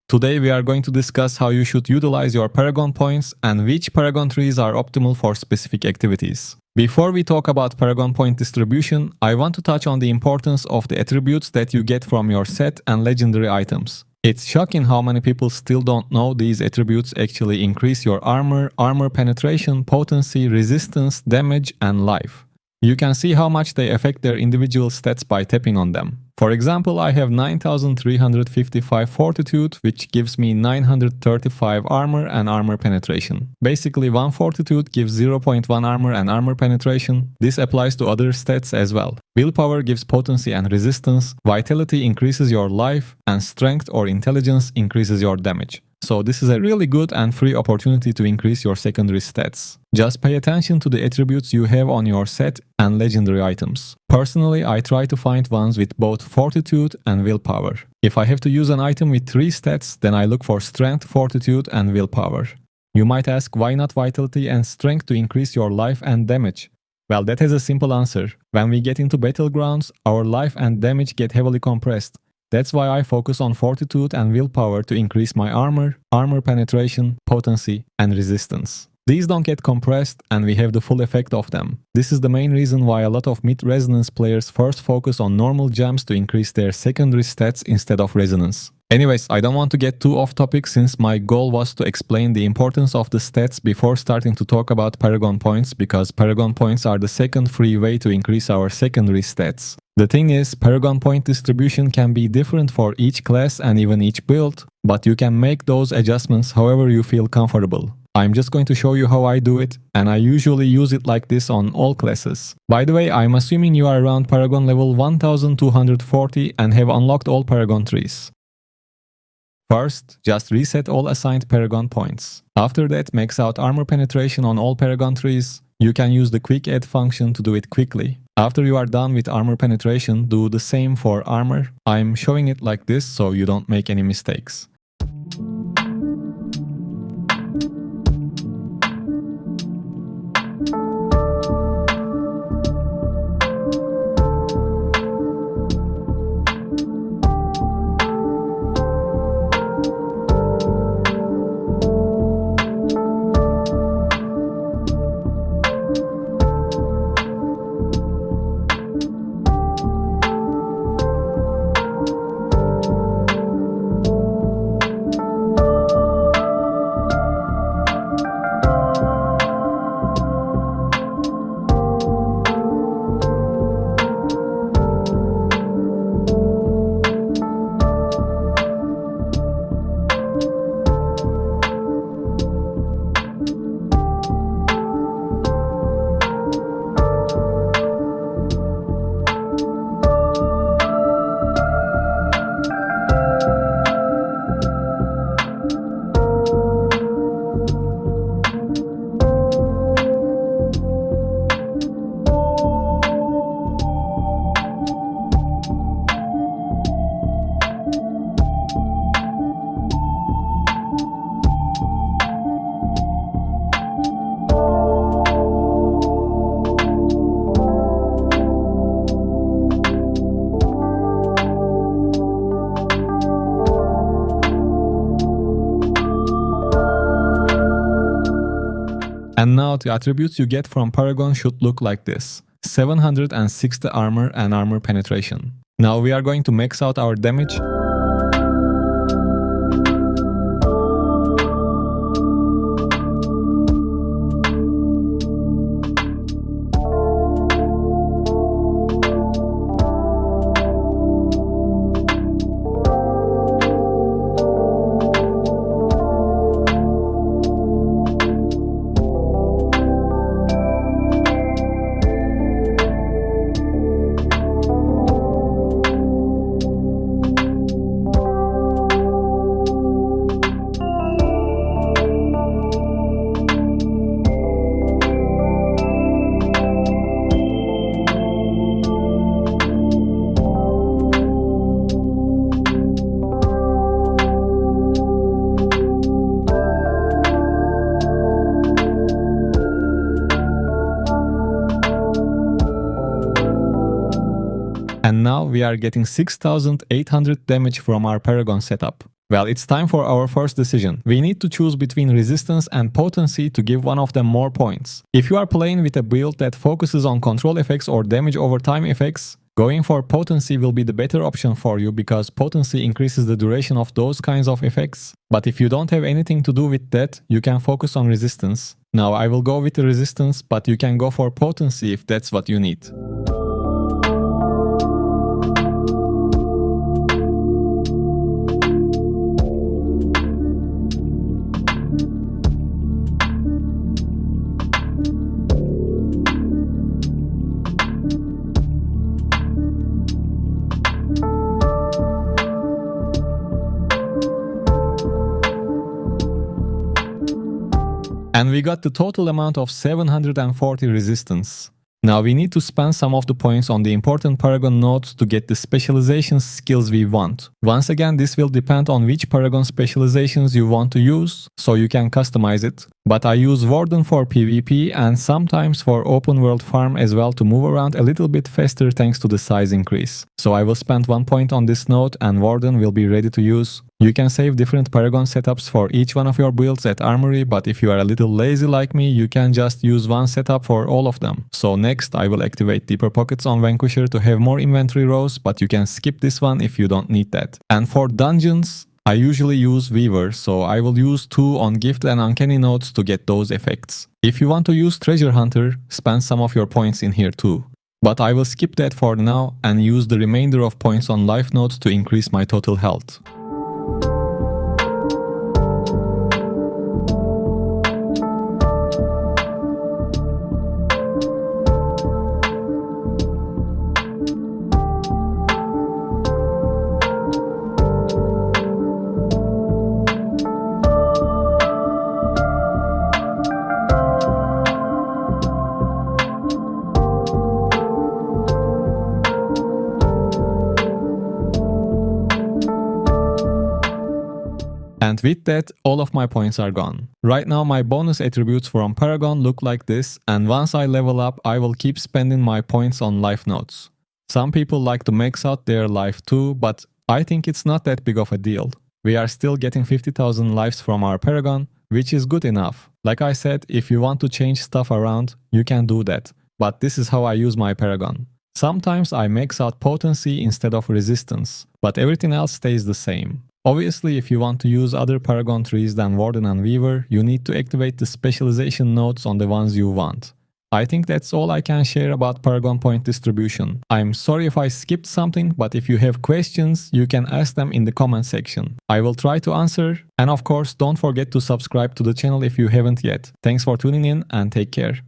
Today we are going to discuss how you should utilize your Paragon points and which Paragon trees are optimal for specific activities. Before we talk about Paragon point distribution, I want to touch on the importance of the attributes that you get from your set and legendary items. It's shocking how many people still don't know these attributes actually increase your armor, armor penetration, potency, resistance, damage, and life. You can see how much they affect their individual stats by tapping on them. For example, I have 9355 fortitude, which gives me 935 armor and armor penetration. Basically, 1 fortitude gives 0.1 armor and armor penetration. This applies to other stats as well. Willpower gives potency and resistance, vitality increases your life, and strength or intelligence increases your damage. So this is a really good and free opportunity to increase your secondary stats. Just pay attention to the attributes you have on your set and legendary items. Personally, I try to find ones with both fortitude and willpower. If I have to use an item with 3 stats, then I look for strength, fortitude, and willpower. You might ask, why not vitality and strength to increase your life and damage? Well, that has a simple answer. When we get into battlegrounds, our life and damage get heavily compressed. That's why I focus on fortitude and willpower to increase my armor, armor penetration, potency, and resistance. These don't get compressed and we have the full effect of them. This is the main reason why a lot of mid-resonance players first focus on normal gems to increase their secondary stats instead of resonance. Anyways, I don't want to get too off topic since my goal was to explain the importance of the stats before starting to talk about Paragon points, because Paragon points are the second free way to increase our secondary stats. The thing is, Paragon point distribution can be different for each class and even each build, but you can make those adjustments however you feel comfortable. I'm just going to show you how I do it, and I usually use it like this on all classes. By the way, I'm assuming you are around Paragon level 1240 and have unlocked all Paragon trees. First, just reset all assigned Paragon points. After that, max out armor penetration on all Paragon trees. You can use the quick add function to do it quickly. After you are done with armor penetration, do the same for armor. I'm showing it like this so you don't make any mistakes. And now the attributes you get from Paragon should look like this: 760 armor and armor penetration. Now we are going to max out our damage. And now we are getting 6800 damage from our Paragon setup. Well, it's time for our first decision. We need to choose between resistance and potency to give one of them more points. If you are playing with a build that focuses on control effects or damage over time effects, going for potency will be the better option for you because potency increases the duration of those kinds of effects. But if you don't have anything to do with that, you can focus on resistance. Now I will go with the resistance, but you can go for potency if that's what you need. And we got the total amount of 740 resistance. Now we need to spend some of the points on the important Paragon nodes to get the specializations skills we want. Once again, this will depend on which Paragon specializations you want to use, so you can customize it. But I use Warden for PvP and sometimes for open world farm as well to move around a little bit faster thanks to the size increase. So I will spend 1 point on this node and Warden will be ready to use. You can save different Paragon setups for each one of your builds at Armory, but if you are a little lazy like me, you can just use one setup for all of them. So next I will activate Deeper Pockets on Vanquisher to have more inventory rows, but you can skip this one if you don't need that. And for dungeons, I usually use Weaver, so I will use 2 on Gift and Uncanny nodes to get those effects. If you want to use Treasure Hunter, spend some of your points in here too. But I will skip that for now and use the remainder of points on Life nodes to increase my total health. And with that, all of my points are gone. Right now my bonus attributes from Paragon look like this, and once I level up, I will keep spending my points on life nodes. Some people like to max out their life too, but I think it's not that big of a deal. We are still getting 50,000 lives from our Paragon, which is good enough. Like I said, if you want to change stuff around, you can do that. But this is how I use my Paragon. Sometimes I max out potency instead of resistance, but everything else stays the same. Obviously, if you want to use other Paragon trees than Warden and Weaver, you need to activate the specialization nodes on the ones you want. I think that's all I can share about Paragon point distribution. I'm sorry if I skipped something, but if you have questions, you can ask them in the comment section. I will try to answer, and of course, don't forget to subscribe to the channel if you haven't yet. Thanks for tuning in and take care.